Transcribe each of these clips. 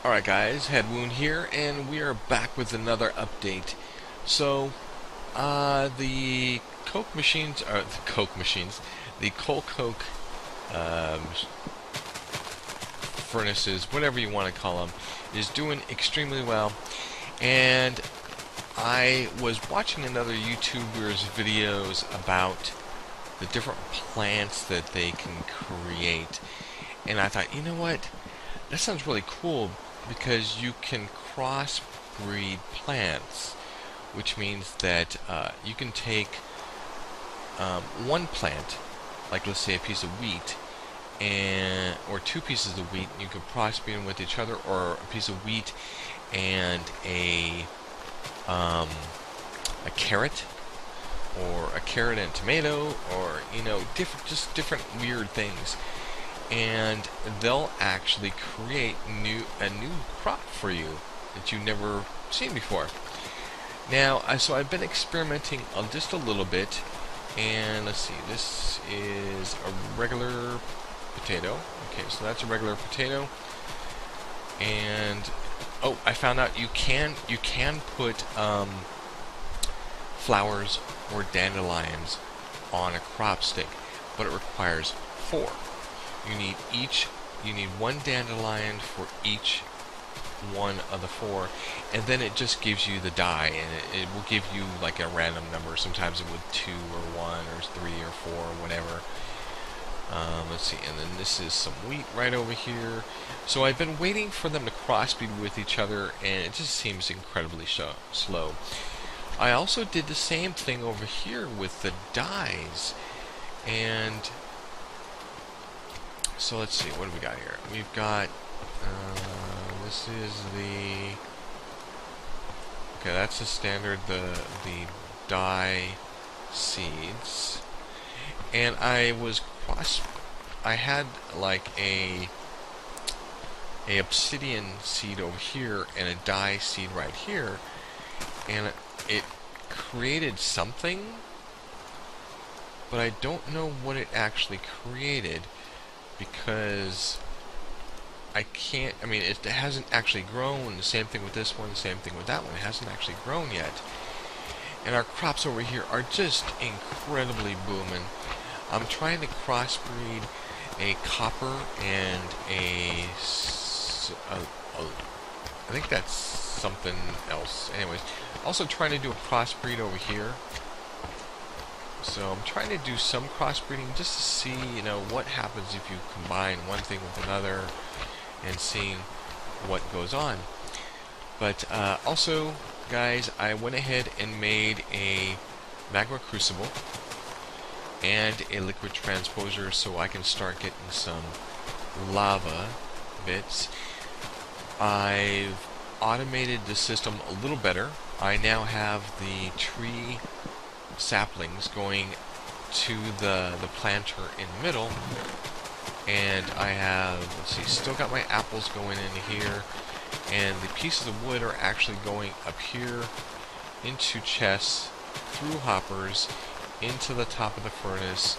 Alright guys, Headwound here, and we are back with another update. So, the Coke machines, the coal coke furnaces, whatever you want to call them, is doing extremely well. And I was watching another YouTuber's videos about the different plants that they can create. And I thought, you know what? That sounds really cool because you can crossbreed plants, which means that you can take one plant, like let's say a piece of wheat, or two pieces of wheat, and you can crossbreed them with each other, or a piece of wheat and a carrot, or a carrot and tomato, or just different weird things. And they'll actually create a new crop for you that you've never seen before. Now, so I've been experimenting just a little bit, and let's see, this is a regular potato. Okay, so that's a regular potato, and oh, I found out you can put flowers or dandelions on a crop stick, but it requires 4. You need one dandelion for each one of the 4, and then it just gives you the die, and it will give you like a random number. Sometimes it would 2 or 1 or 3 or 4 or whatever. Let's see, and then this is some wheat right over here. So I've been waiting for them to crossbreed with each other, and it just seems incredibly slow. I also did the same thing over here with the dyes, and so let's see, what do we got here? We've got, this is the, okay, that's the standard, the dye seeds. And I had like a obsidian seed over here and a dye seed right here, and it created something, but I don't know what it actually created, because it hasn't actually grown. The same thing with this one, the same thing with that one. It hasn't actually grown yet. And our crops over here are just incredibly booming. I'm trying to crossbreed a copper and I think that's something else. Anyways, also trying to do a crossbreed over here. So I'm trying to do some crossbreeding just to see, what happens if you combine one thing with another, and seeing what goes on. But also, guys, I went ahead and made a magma crucible and a liquid transposer, so I can start getting some lava bits. I've automated the system a little better. I now have the tree saplings going to the planter in the middle, and I have, let's see, still got my apples going into here, and the pieces of wood are actually going up here into chests, through hoppers, into the top of the furnace,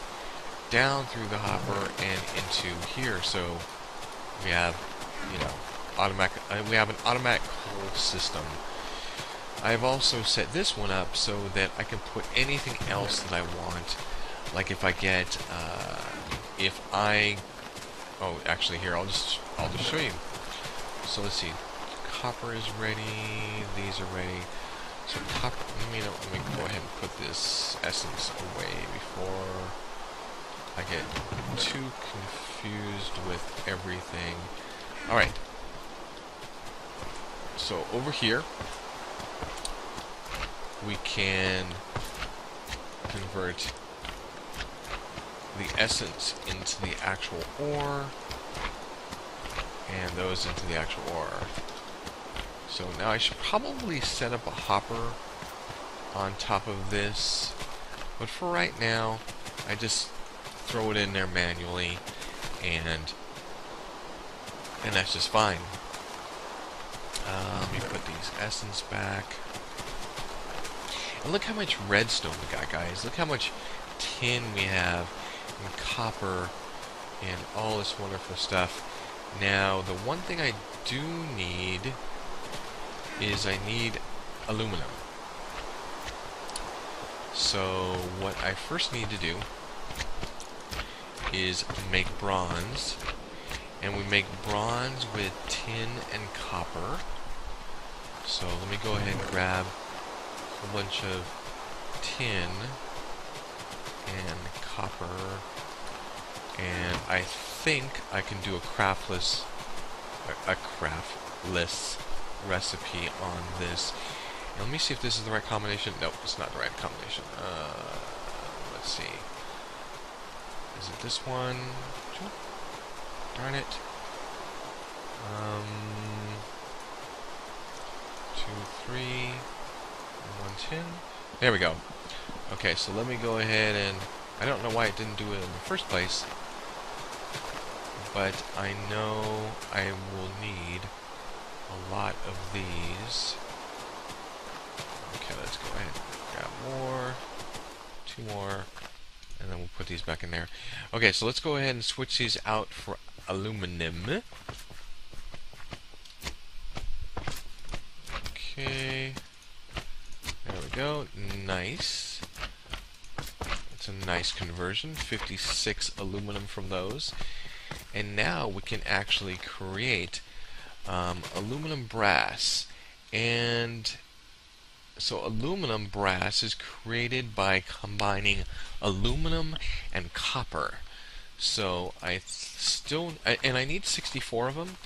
down through the hopper, and into here. So we have, we have an automatic coal system. I've also set this one up so that I can put anything else that I want. Like if I get, oh, actually here, I'll just show you. So let's see, copper is ready, these are ready. So copper, let me go ahead and put this essence away before I get too confused with everything. Alright, so over here, we can convert the essence into the actual ore, and those into the actual ore. So now I should probably set up a hopper on top of this, but for right now, I just throw it in there manually, and that's just fine. Let me put these essence back. And look how much redstone we got, guys. Look how much tin we have, and copper, and all this wonderful stuff. Now, the one thing I do need is I need aluminum. So what I first need to do is make bronze, and we make bronze with tin and copper. So let me go ahead and grab a bunch of tin and copper, and I think I can do a craftless recipe on this. And let me see if this is the right combination. Nope, it's not the right combination. Let's see. Is it this one? Darn it. 2, 3, 110. There we go. Okay, so let me go ahead and... I don't know why it didn't do it in the first place, but I know I will need a lot of these. Okay, let's go ahead and grab more, 2 more, and then we'll put these back in there. Okay, so let's go ahead and switch these out for aluminum. Okay, there we go, nice. It's a nice conversion, 56 aluminum from those. And now we can actually create aluminum brass. And so aluminum brass is created by combining aluminum and copper. So I need 64 of them.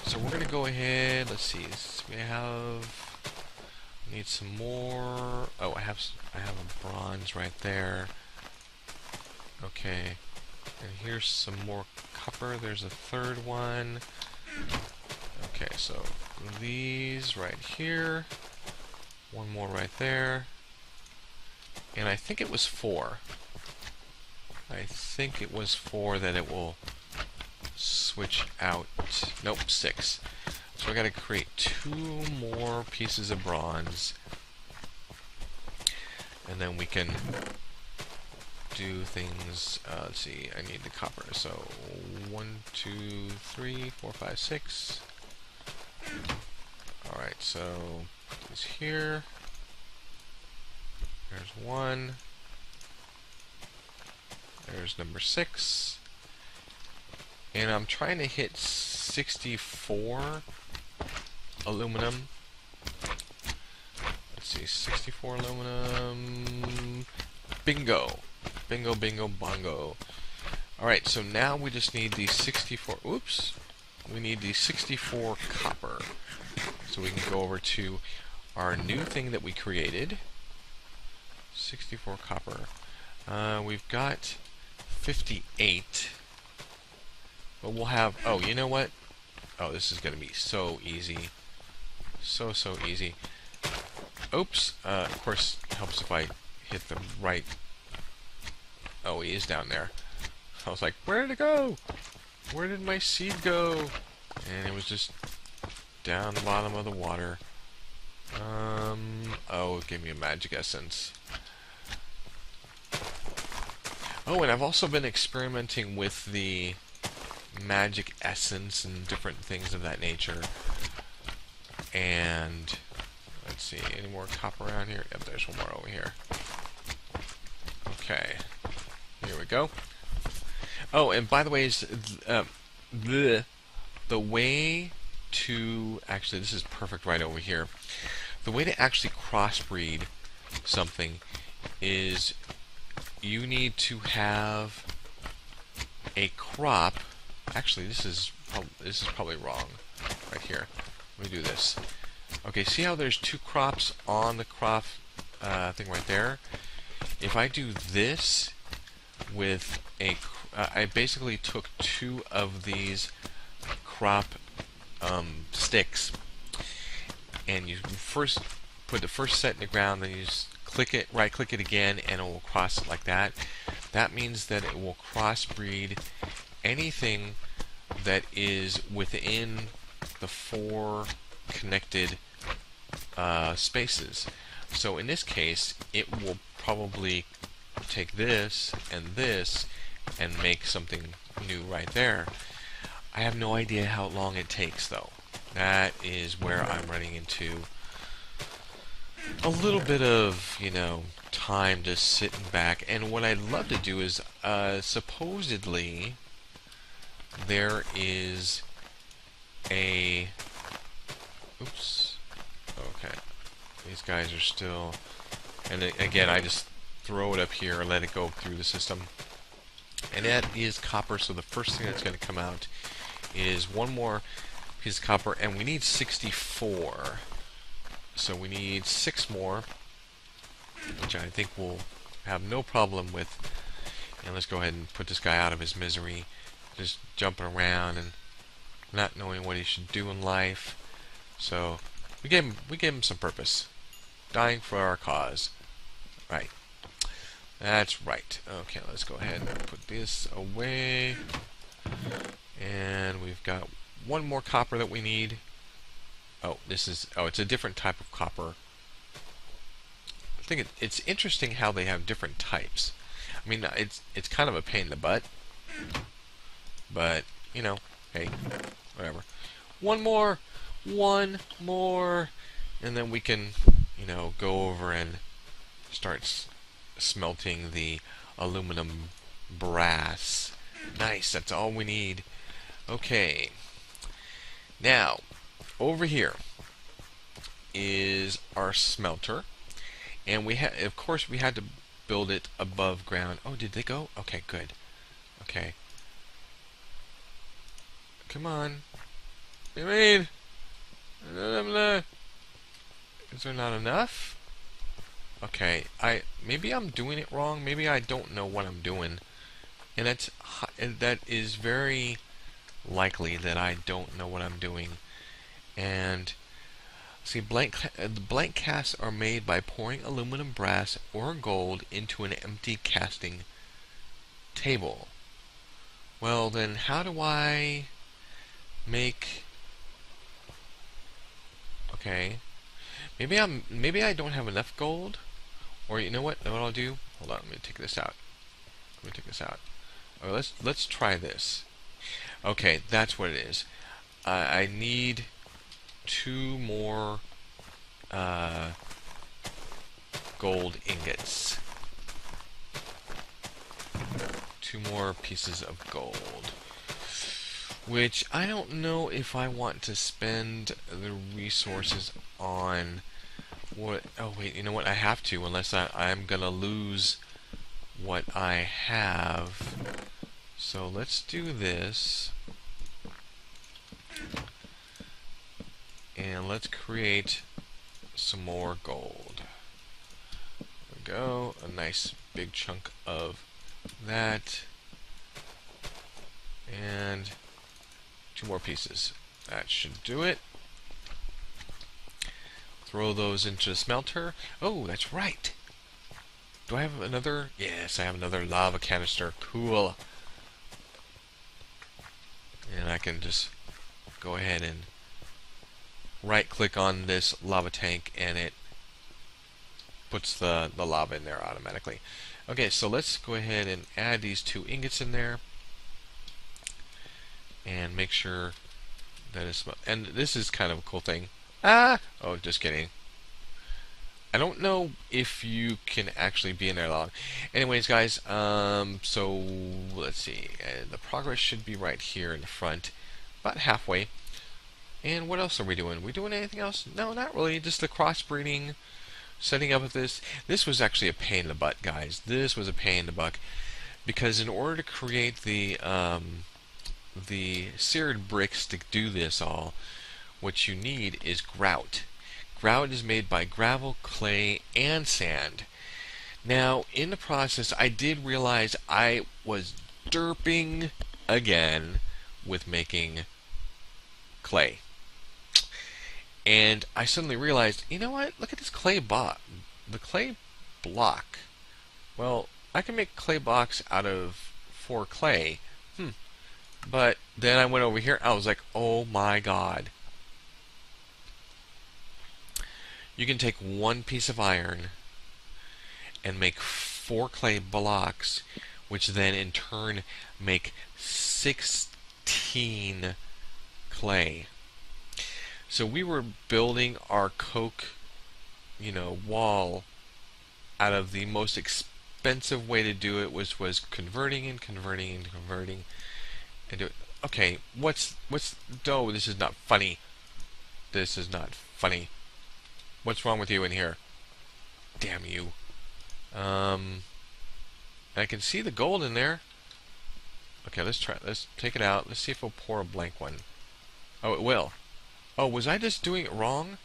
So we're going to go ahead, let's see, need some more. Oh, I have a bronze right there. Okay, and here's some more copper. There's a third one. Okay, so these right here. One more right there. And I think it was 4. I think it was 4 that it will switch out. Nope, 6. So I got to create 2 more pieces of bronze. And then we can do things. Let's see, I need the copper. So 1, 2, 3, 4, 5, 6. Alright, so put this here. There's 1. There's number 6. And I'm trying to hit 64 aluminum. Let's see, 64 aluminum. Bingo! Bingo, bingo, bongo. Alright, so now we just need the 64... Oops! We need the 64 copper. So we can go over to our new thing that we created. 64 copper. We've got 58. But we'll have... Oh, you know what? Oh, this is going to be so easy. So easy. Oops. Of course, it helps if I hit the right... Oh, he is down there. I was like, where did it go? Where did my seed go? And it was just down the bottom of the water. Oh, it gave me a magic essence. Oh, and I've also been experimenting with the magic essence and different things of that nature. And let's see, any more copper around here? Yep, there's one more over here. Okay, here we go. Oh, and by the way, the way to actually, this is perfect right over here. The way to actually crossbreed something is you need to have a crop. Actually, this is probably wrong right here. Let me do this. Okay, see how there's 2 crops on the crop thing right there? If I do this with a I basically took 2 of these crop sticks, and you first put the first set in the ground, then you just click it, right click it again, and it will cross it like that. That means that it will crossbreed anything that is within the 4 connected spaces. So in this case, it will probably take this and make something new right there. I have no idea how long it takes though. That is where I'm running into a little bit of, time to sit back. And what I'd love to do is, supposedly, there is a... Oops. Okay. These guys are still... And again, I just throw it up here and let it go through the system. And that is copper, so the first thing that's going to come out is one more piece of copper, and we need 64. So we need 6 more, which I think we'll have no problem with. And let's go ahead and put this guy out of his misery, just jumping around and not knowing what he should do in life. So we gave him some purpose, dying for our cause. Right. That's right. Okay, let's go ahead and put this away. And we've got one more copper that we need. Oh, it's a different type of copper. I think it's interesting how they have different types. I mean, it's kind of a pain in the butt, but hey, whatever. One more, and then we can, go over and start smelting the aluminum brass. Nice, that's all we need. Okay. Now, over here is our smelter, and of course we had to build it above ground. Oh, did they go? Okay, good. Okay. Come on. I mean, is there not enough? Okay, maybe I'm doing it wrong. Maybe I don't know what I'm doing, and that is very likely that I don't know what I'm doing. And see, the blank casts are made by pouring aluminum, brass, or gold into an empty casting table. Well, then how do I make? Okay, maybe I don't have enough gold, or you know what? What I'll do? Hold on, let me take this out. Oh, let's try this. Okay, that's what it is. I need 2 more gold ingots. 2 more pieces of gold. Which I don't know if I want to spend the resources on. What? Oh wait, you know what? I have to, unless I'm gonna lose what I have. So let's do this. And let's create some more gold. There we go. A nice big chunk of that. And 2 more pieces. That should do it. Throw those into the smelter. Oh, that's right. Do I have another? Yes, I have another lava canister. Cool. And I can just go ahead and right click on this lava tank and it puts the lava in there automatically. Okay, so let's go ahead and add these 2 ingots in there and make sure that it's, and this is kind of a cool thing. Oh, just kidding. I don't know if you can actually be in there long. Anyways, guys, so let's see. The progress should be right here in the front, about halfway. And what else are we doing? We doing anything else? No, not really. Just the crossbreeding, setting up with this. This was actually a pain in the butt, guys. This was a pain in the butt, because in order to create the seared bricks to do this all, what you need is grout. Grout is made by gravel, clay, and sand. Now, in the process, I did realize I was derping again with making clay. And I suddenly realized, you know what? Look at this clay block. The clay block. Well, I can make clay blocks out of 4 clay. But then I went over here, I was like, oh my god. You can take 1 piece of iron and make 4 clay blocks, which then in turn make 16 clay. So we were building our coke, wall out of the most expensive way to do it was converting and converting and converting and do it. Okay, no, this is not funny. This is not funny. What's wrong with you in here? Damn you. I can see the gold in there. Okay, let's take it out. Let's see if it'll pour a blank one. Oh, it will. Oh, was I just doing it wrong?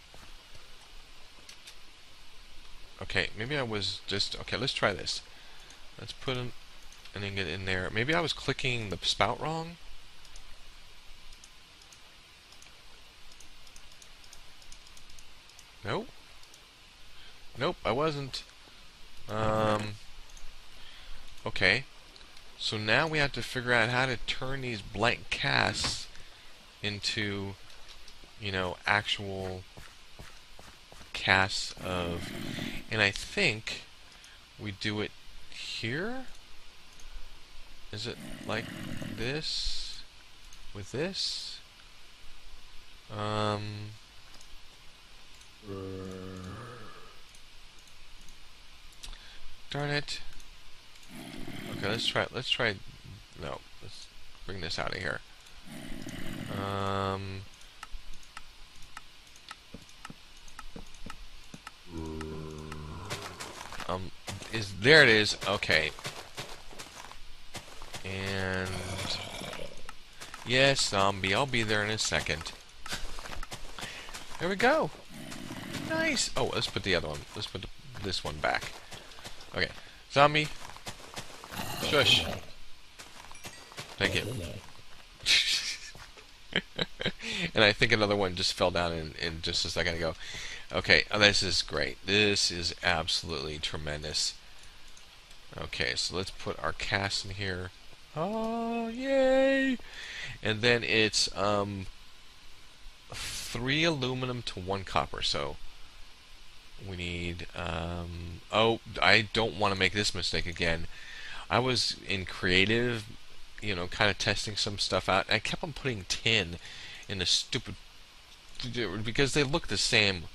Okay, maybe I was just... Okay, let's try this. Let's put an ingot in there. Maybe I was clicking the spout wrong? Nope. Nope, I wasn't. Okay. So now we have to figure out how to turn these blank casts into, actual casts of... And I think we do it here? Is it like this? With this? Darn it. Okay, let's try, no, let's bring this out of here. There it is, okay. And, yes, zombie, I'll be there in a second. There we go. Nice. Oh, let's put the other one, let's put this one back. Okay, zombie. Shush. Thank you. And I think another one just fell down in just a second ago. Okay, this is great. This is absolutely tremendous. Okay, so let's put our cast in here. Oh, yay! And then it's 3 aluminum to 1 copper. So we need... oh, I don't want to make this mistake again. I was in creative, kind of testing some stuff out. I kept on putting tin in the stupid... because they look the same.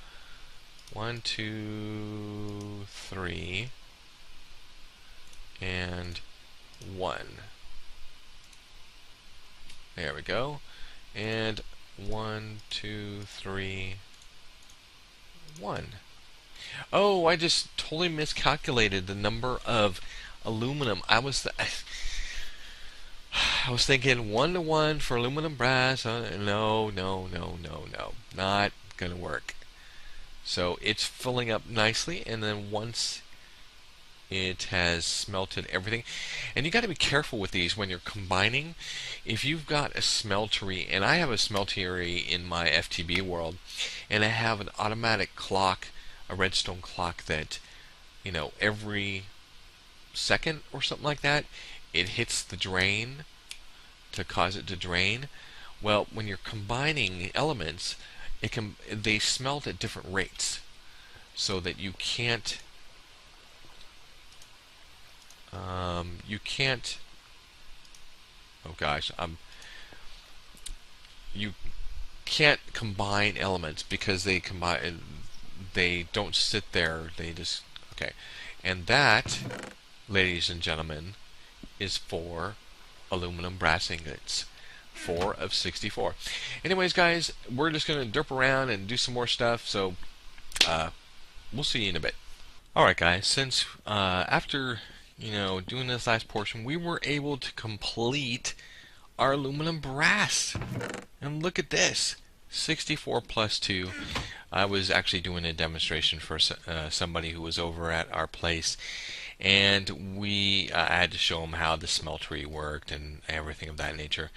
1, 2, 3... and 1. There we go. And 1, 2, 3, 1. Oh, I just totally miscalculated the number of aluminum. I was thinking 1 to 1 for aluminum brass. No, not gonna work. So it's filling up nicely, and then once it has smelted everything, and you got to be careful with these when you're combining. If you've got a smeltery, and I have a smeltery in my FTB world, and I have an automatic clock, a redstone clock that, every second or something like that, it hits the drain to cause it to drain. Well, when you're combining elements, they smelt at different rates, so that you can't oh gosh, you can't combine elements because they don't sit there, they just, okay. And that, ladies and gentlemen, is for aluminum brass ingots. 4 of 64. Anyways, guys, we're just going to derp around and do some more stuff, so we'll see you in a bit. Alright, guys, since after doing this last portion, we were able to complete our aluminum brass. And look at this, 64 plus 2. I was actually doing a demonstration for somebody who was over at our place, and I had to show them how the smeltery worked and everything of that nature.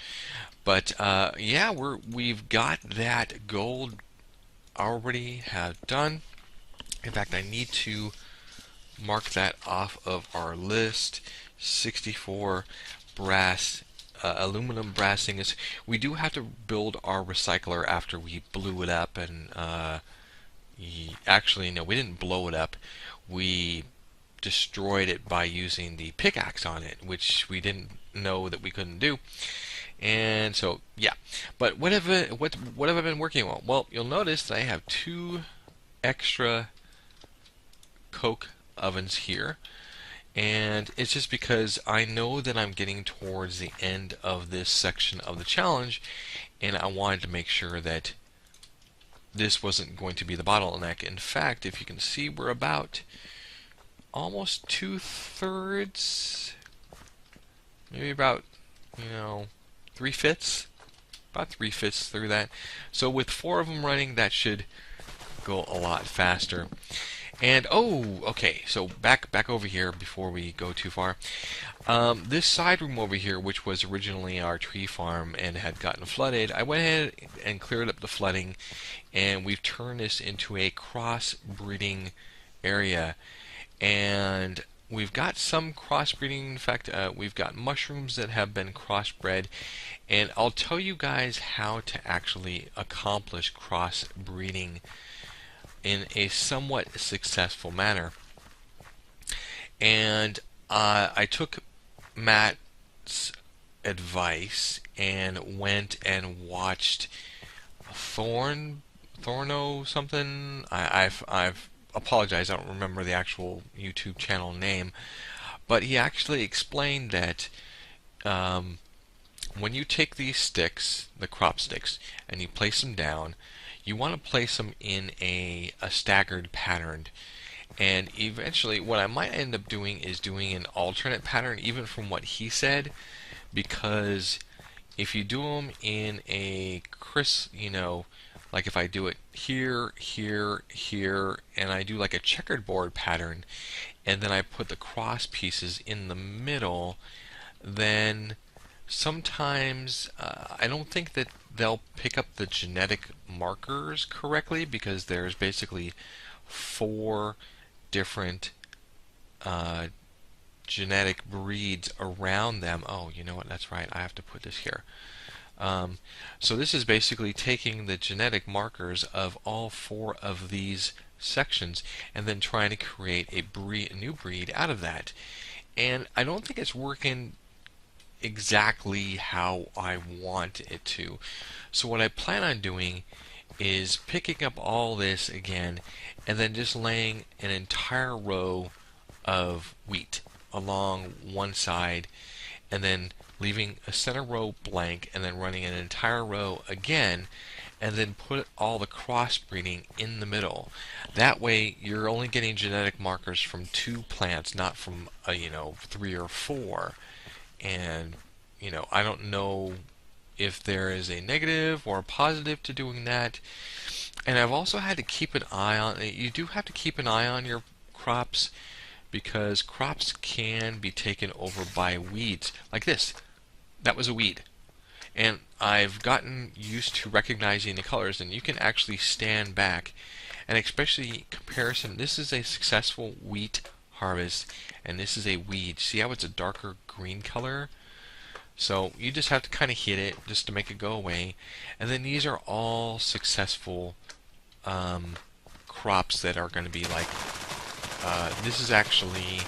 But yeah, we've got that gold already done. In fact, I need to mark that off of our list. 64 brass, aluminum brass ingots. We do have to build our recycler after we blew it up, and actually, no, we didn't blow it up. We destroyed it by using the pickaxe on it, which we didn't know that we couldn't do. And so, yeah. But what have I been working on? Well, you'll notice that I have 2 extra coke ovens here. And it's just because I know that I'm getting towards the end of this section of the challenge, and I wanted to make sure that this wasn't going to be the bottleneck. In fact, if you can see, we're about almost 2/3, maybe about, 3/5, about 3/5 through that. So with 4 of them running, that should go a lot faster. And oh, okay, so back over here before we go too far. This side room over here, which was originally our tree farm and had gotten flooded, I went ahead and cleared up the flooding, and we've turned this into a crossbreeding area. And we've got some crossbreeding. In fact, we've got mushrooms that have been crossbred, and I'll tell you guys how to actually accomplish crossbreeding in a somewhat successful manner. And I took Matt's advice and went and watched Thorno something. I've apologized. I don't remember the actual YouTube channel name, but he actually explained that when you take these sticks, the crop sticks, and you place them down, you want to place them in a staggered pattern. And eventually, what I might end up doing is doing an alternate pattern, even from what he said, because if you do them in a like if I do it here, here, here, and I do like a checkerboard pattern, and then I put the cross pieces in the middle, then sometimes I don't think that they'll pick up the genetic markers correctly, because there's basically 4 different genetic breeds around them. Oh, you know what? That's right. I have to put this here. So this is basically taking the genetic markers of all 4 of these sections and then trying to create a new breed out of that. And I don't think it's working exactly how I want it to. So what I plan on doing is picking up all this again and then just laying an entire row of wheat along one side, and then leaving a center row blank, and then running an entire row again, and then put all the crossbreeding in the middle. That way you're only getting genetic markers from 2 plants, not from 3 or 4. And I don't know if there is a negative or a positive to doing that. And I've also had to keep an eye on it. You do have to keep an eye on your crops, because crops can be taken over by weeds like this. That was a weed. And I've gotten used to recognizing the colors, and you can actually stand back and especially comparison. This is a successful wheat harvest, and this is a weed. See how it's a darker green color? So you just have to kind of hit it just to make it go away. And then these are all successful crops that are going to be like, this is actually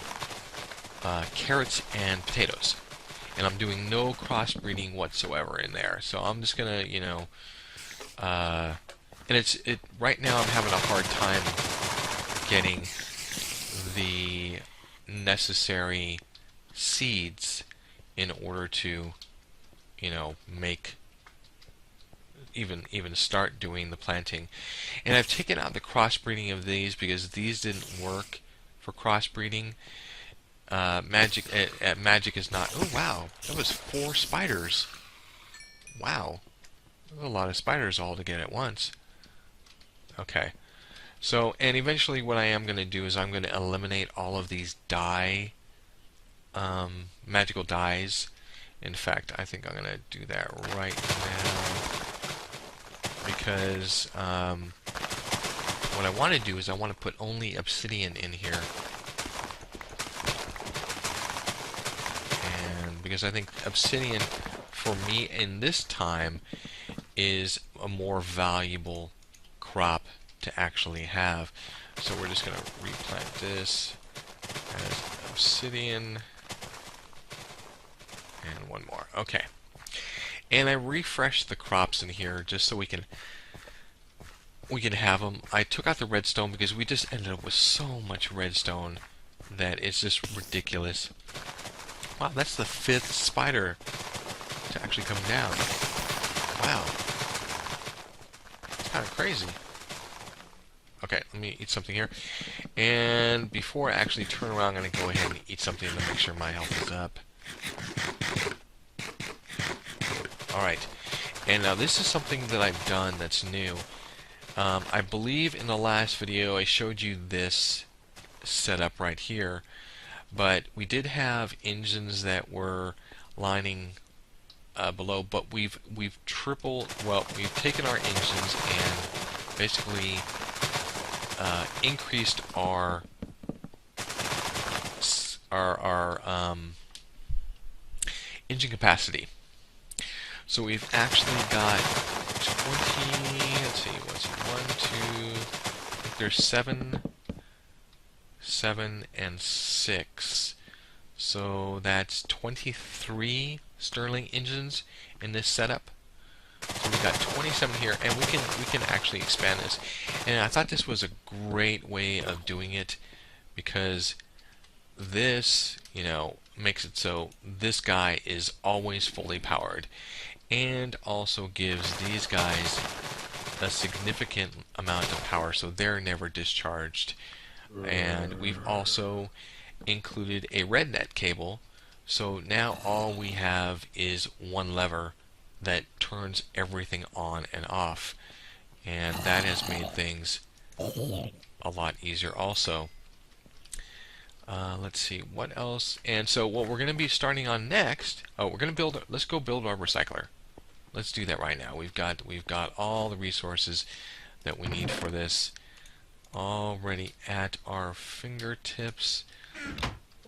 carrots and potatoes. And I'm doing no crossbreeding whatsoever in there. So I'm just going to, and right now I'm having a hard time getting the necessary seeds in order to, make even start doing the planting. And I've taken out the crossbreeding of these because these didn't work for crossbreeding. Magic is not. Oh wow, that was 4 spiders. Wow, that was a lot of spiders all to get at once. Okay, so and eventually what I am going to do is I'm going to eliminate all of these magical dyes. In fact, I think I'm going to do that right now, because what I want to do is I want to put only obsidian in here. And because I think obsidian, for me in this time, is a more valuable crop to actually have. So we're just going to replant this as obsidian. And one more. Okay. And I refreshed the crops in here just so we can have them. I took out the redstone because we just ended up with so much redstone that it's just ridiculous. Wow, that's the 5th spider to actually come down. Wow. It's kind of crazy. Okay, let me eat something here. And before I actually turn around, I'm going to go ahead and eat something to make sure my health is up. Alright. And now this is something that I've done that's new. I believe in the last video I showed you this setup right here. But we did have engines that were lining below, but we've taken our engines and basically increased our engine capacity. So we've actually got 20. Let's see, what's it? 1, 2. I think there's 7, 7, and 6. So that's 23 Stirling engines in this setup. So we've got 27 here, and we can actually expand this. And I thought this was a great way of doing it because this, makes it so this guy is always fully powered, and also gives these guys a significant amount of power, so they're never discharged. And we've also included a red net cable, so now all we have is one lever that turns everything on and off, and that has made things a lot easier also. Let's see what else. And so what we're going to be starting on next, let's go build our recycler. Let's do that right now. We've got all the resources that we need for this already at our fingertips.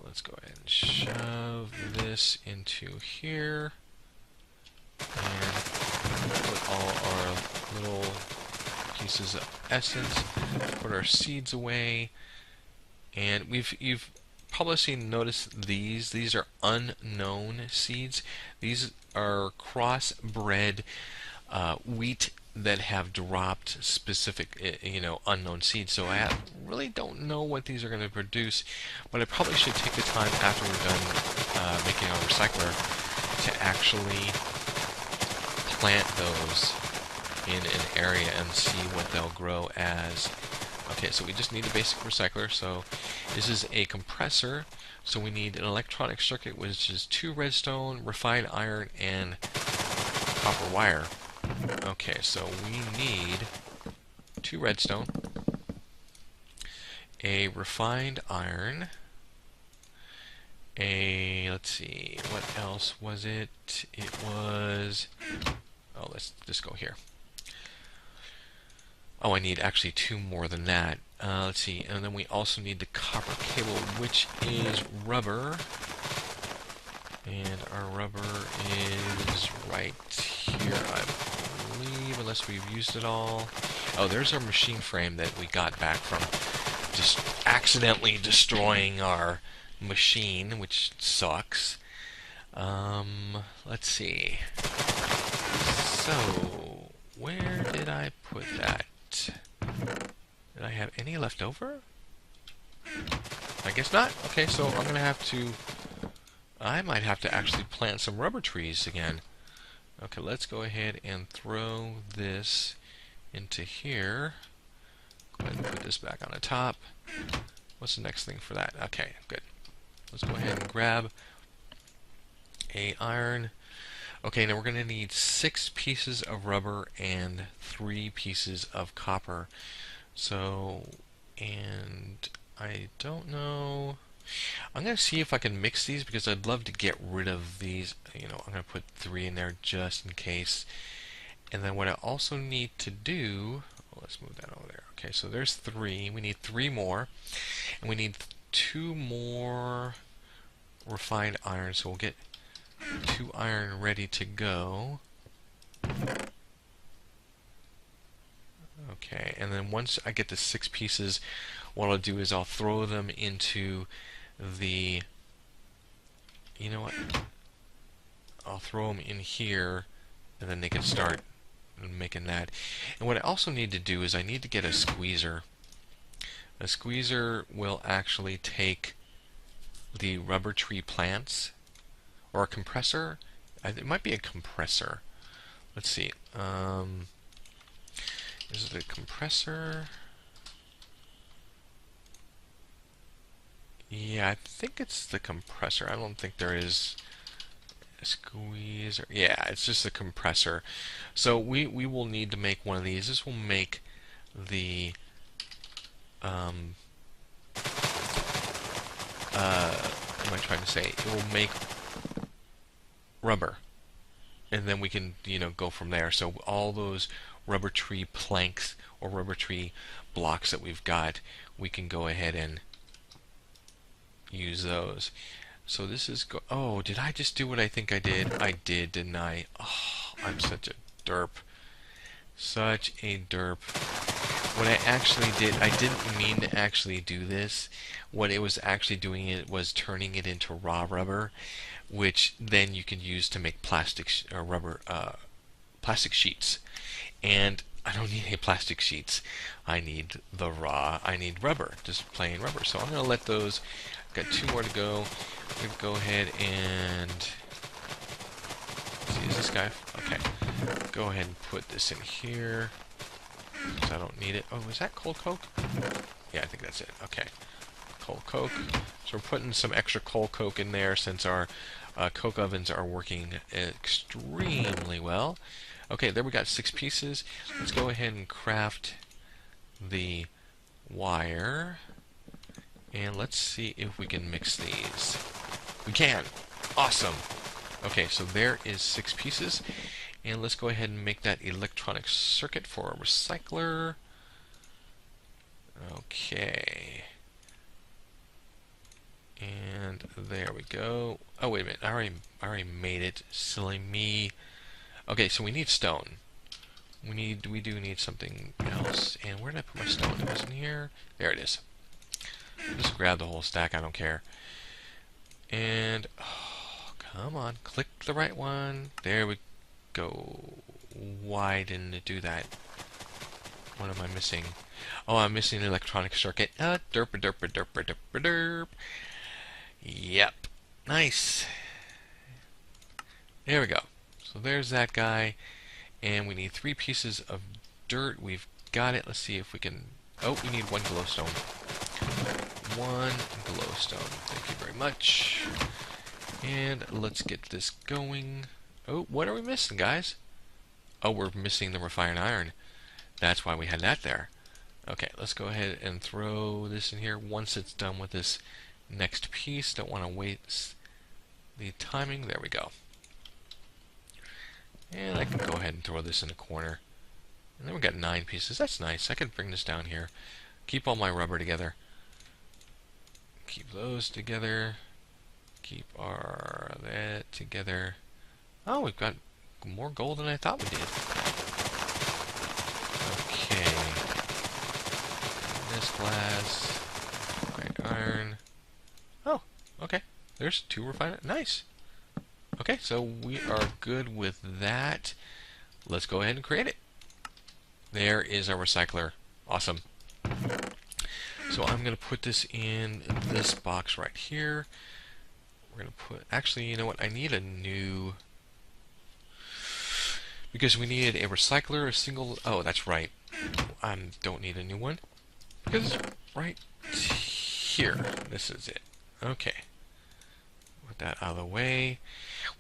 Let's go ahead and shove this into here and put all our little pieces of essence, put our seeds away. And you've probably noticed these are unknown seeds. These are crossbred wheat that have dropped specific, unknown seeds. So I really don't know what these are going to produce, but I probably should take the time after we're done making our recycler to actually plant those in an area and see what they'll grow as. Okay, so we just need a basic recycler. So this is a compressor. So we need an electronic circuit, which is 2 redstone, refined iron, and copper wire. Okay, so we need 2 redstone, a refined iron, let's see, what else was it? It was, let's just go here. Oh, I need actually 2 more than that. Let's see, and then we also need the copper cable, which is rubber. And our rubber is right here, I believe, unless we've used it all. Oh, there's our machine frame that we got back from just accidentally destroying our machine, which sucks. Let's see. So, where did I put that? Did I have any left over? I guess not. Okay, so I'm going to have to... I might have to actually plant some rubber trees again. Okay, let's go ahead and throw this into here. Go ahead and put this back on the top. What's the next thing for that? Okay, good. Let's go ahead and grab a iron. Okay, now we're going to need 6 pieces of rubber and 3 pieces of copper. So, and I don't know... I'm going to see if I can mix these because I'd love to get rid of these. I'm going to put 3 in there just in case. And then what I also need to do... let's move that over there. Okay, so there's 3. We need 3 more. And we need 2 more refined iron. So we'll get 2 iron ready to go. Okay, and then once I get the 6 pieces, what I'll do is I'll throw them into the... you know what? I'll throw them in here and then they can start making that. And what I also need to do is I need to get a squeezer. A squeezer will actually take the rubber tree plants, or a compressor. It might be a compressor. Let's see. Is it a compressor? Yeah, I think it's the compressor. I don't think there is a squeezer. Yeah, it's just a compressor. So we will need to make one of these. This will make the what am I trying to say? It will make rubber, and then we can go from there. So all those rubber tree planks or rubber tree blocks that we've got, we can go ahead and use those. So this is oh, did I just do what I think I did? I did, didn't I? Oh, I'm such a derp. Such a derp. What I actually did, I didn't mean to actually do this. What it was actually doing, it was turning it into raw rubber, which then you can use to make plastic plastic sheets. And I don't need any plastic sheets. I need rubber, just plain rubber. So I'm going to let those, got 2 more to go. I'm going to go ahead and, see, is this guy, okay. Go ahead and put this in here, because I don't need it. Oh, is that cold coke? Yeah, I think that's it. Okay. Cold coke. So we're putting some extra cold coke in there since our coke ovens are working extremely well. Okay, there we got 6 pieces. Let's go ahead and craft the wire. And let's see if we can mix these. We can! Awesome! Okay, so there is 6 pieces. And let's go ahead and make that electronic circuit for a recycler. Okay. And there we go. Oh, wait a minute. I already made it. Silly me. Okay, so we need stone. We do need something else. And where did I put my stone? It was in here. There it is. Just grab the whole stack. I don't care. And oh, come on, click the right one. There we go. Why didn't it do that? What am I missing? Oh, I'm missing an electronic circuit. Derp, derp, derp, derp, derp. Yep. Nice. There we go. So there's that guy. And we need 3 pieces of dirt. We've got it. Let's see if we can... Oh, we need 1 glowstone. 1 glowstone. Thank you very much. And let's get this going. Oh, what are we missing, guys? Oh, we're missing the refined iron. That's why we had that there. Okay, let's go ahead and throw this in here once it's done with this next piece. Don't want to waste the timing. There we go. And I can go ahead and throw this in a corner. And then we got 9 pieces. That's nice. I can bring this down here. Keep all my rubber together. Keep those together. Keep that together. Oh, we've got more gold than I thought we did. Okay. This glass. Right, iron. Oh, okay. There's 2 refined. Nice. Okay, so we are good with that. Let's go ahead and create it. There is our recycler. Awesome. So I'm going to put this in this box right here. We're going to put... Actually, you know what? I need a new... Because we needed a recycler, a single... Oh, that's right. I don't need a new one. Because it's right here. This is it. Okay. Put that out of the way.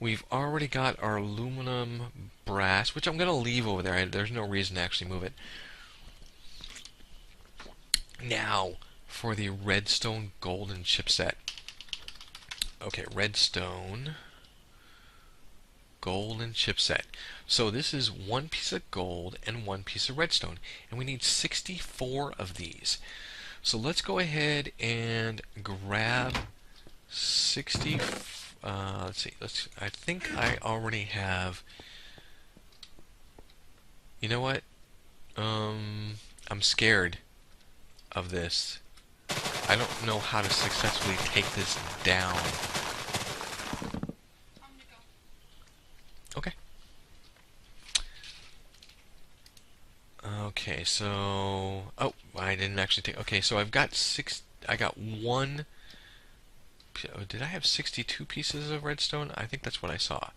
We've already got our aluminum brass, which I'm going to leave over there. There's no reason to actually move it. Now, for the redstone golden chipset. Okay, redstone golden chipset. So this is 1 piece of gold and 1 piece of redstone. And we need 64 of these. So let's go ahead and grab 60. Let's see. I think I already have. You know what? I'm scared of this. I don't know how to successfully take this down. Okay. Okay, so oh, I didn't actually take. Okay, so I've got six. I got one. Oh, did I have 62 pieces of redstone? I think that's what I saw.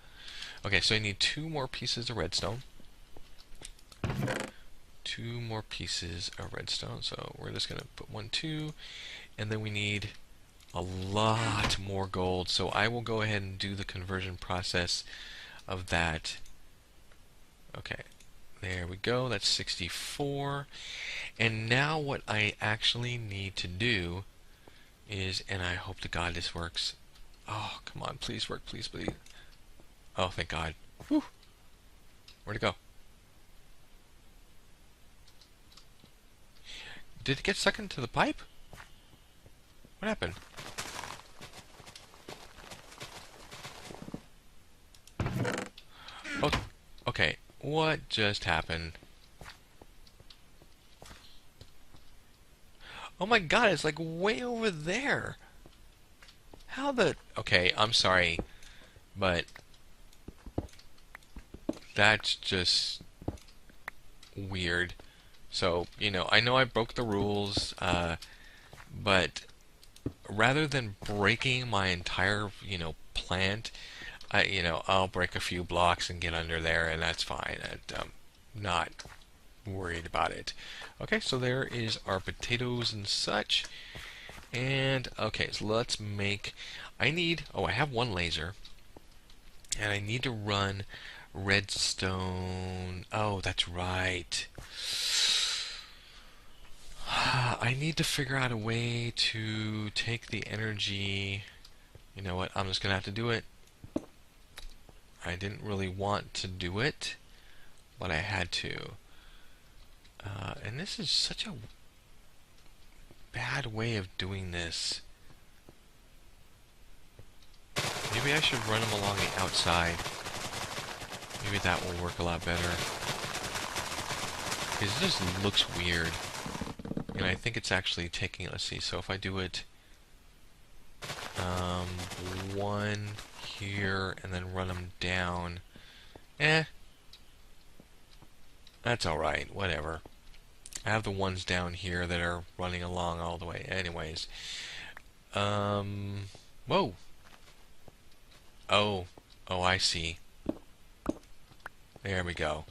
Okay, so I need two more pieces of redstone. Two more pieces of redstone. So we're just gonna put 1, 2, and then we need a lot more gold. So I will go ahead and do the conversion process of that. Okay, there we go. That's 64. And now what I actually need to do is, and I hope to God this works. Oh, come on, please work, please, please. Oh, thank God. Whew. Where'd it go? Did it get stuck into the pipe? What happened? Oh, okay. What just happened? Oh my God, it's like way over there. How the... Okay, I'm sorry, but that's just weird. So, I know I broke the rules, but rather than breaking my entire, plant, I'll break a few blocks and get under there, and that's fine. I'm not worried about it. Okay, so there is our potatoes and such. And, okay, so let's make... I have one laser, and I need to run redstone. Oh, that's right. I need to figure out a way to take the energy. You know what? I'm just going to have to do it. I didn't really want to do it, but I had to. And this is such a bad way of doing this. Maybe I should run them along the outside. Maybe that will work a lot better. Because it just looks weird. And I think it's actually taking, let's see, so if I do it one here and then run them down, that's alright, whatever. I have the ones down here that are running along all the way. Anyways. Whoa. Oh, I see. There we go.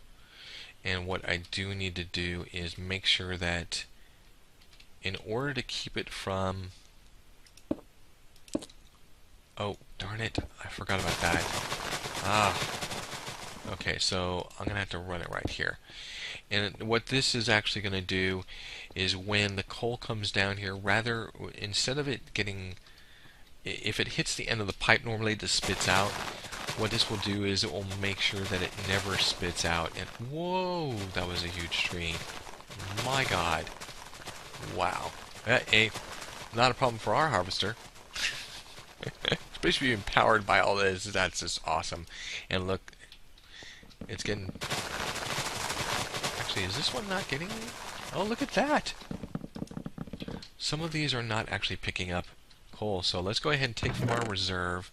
And what I do need to do is make sure that in order to keep it from... Oh, darn it. I forgot about that. Okay, so I'm going to have to run it right here. And what this is actually going to do is when the coal comes down here, instead of it getting... If it hits the end of the pipe, normally it just spits out. What this will do is it will make sure that it never spits out. And whoa, that was a huge tree. My God. Wow. Hey, not a problem for our harvester. Especially being powered by all this. That's just awesome. And look, it's getting... Actually, is this one not getting... Oh, look at that. Some of these are not actually picking up coal. So let's go ahead and take from our reserve,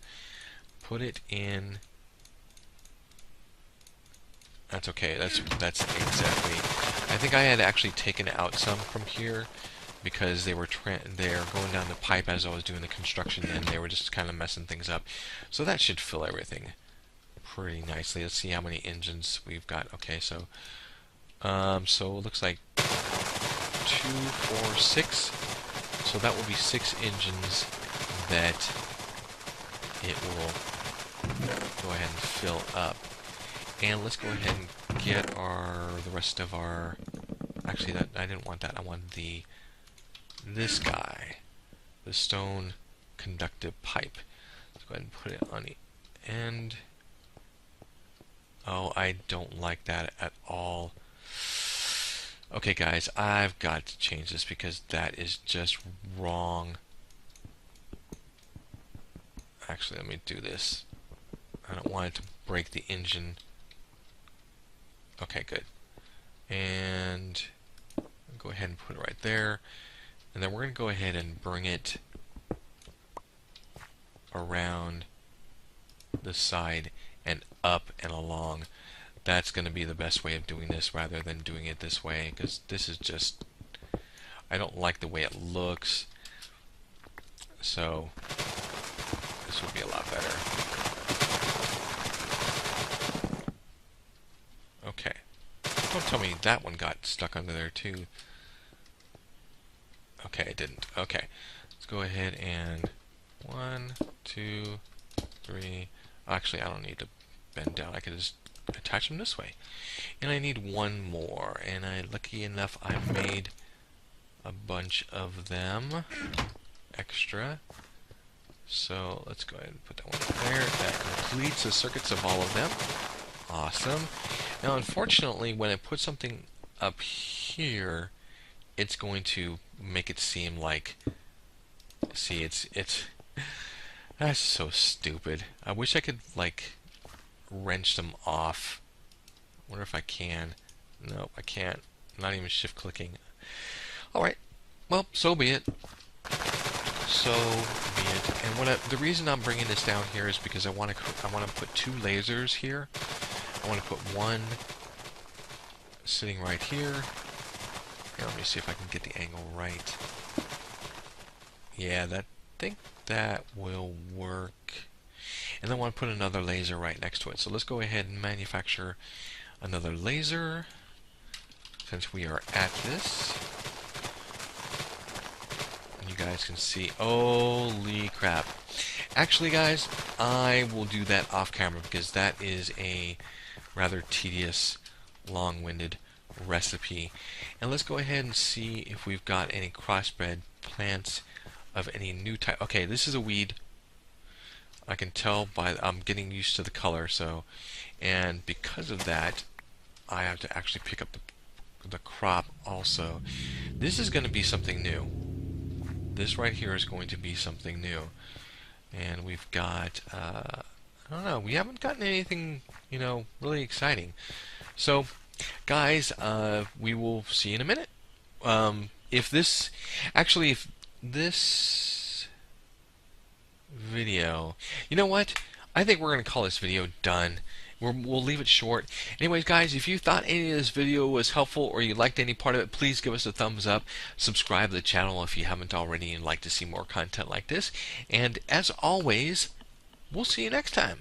put it in. That's okay. That's exactly. I think I had actually taken out some from here because they're going down the pipe as I was doing the construction, and they were just kind of messing things up. So that should fill everything pretty nicely. Let's see how many engines we've got. Okay, so so it looks like 2, 4, 6. So that will be 6 engines that it will go ahead and fill up. And let's go ahead and get the rest of our... Actually, I didn't want that. I wanted this guy, the stone conductive pipe. Let's go ahead and put it on the end. Oh, I don't like that at all. Okay, guys, I've got to change this because that is just wrong. Actually, let me do this. I don't want it to break the engine. Okay, good. And go ahead and put it right there. And then we're going to go ahead and bring it around the side and up and along that's going to be the best way of doing this rather than doing it this way, because this is just, I don't like the way it looks. So this will be a lot better. Okay. Don't tell me that one got stuck under there too. Okay, it didn't. Okay. Let's go ahead and 1, 2, 3. Actually, I don't need to bend down. I can just attach them this way. And I need one more. And lucky enough, I made a bunch of them extra. So let's go ahead and put that one there. That completes the circuits of all of them. Awesome. Now, unfortunately, when I put something up here, it's going to make it seem like, see, it's that's so stupid. I wish I could like wrench them off. I wonder if I can. Nope, I can't. I'm not even shift clicking. Alright, well, so be it. So be it. And the reason I'm bringing this down here is because I want to put 2 lasers here. I want to put one sitting right here. Here, let me see if I can get the angle right. Yeah, I think that will work. And then I want to put another laser right next to it. So let's go ahead and manufacture another laser since we are at this. And you guys can see, holy crap. Actually, guys, I will do that off camera because that is a rather tedious, long-winded recipe. And let's go ahead and see if we've got any crossbred plants of any new type. Okay, this is a weed. I can tell by I'm getting used to the color, so, and because of that, I have to actually pick up the crop also. This is going to be something new. This right here is going to be something new. And we've got, I don't know, we haven't gotten anything, really exciting. So, guys, we will see you in a minute. If this video, you know what? I think we're going to call this video done. We'll leave it short. Anyways, guys, if you thought any of this video was helpful or you liked any part of it, please give us a thumbs up. Subscribe to the channel if you haven't already and like to see more content like this. And as always, we'll see you next time.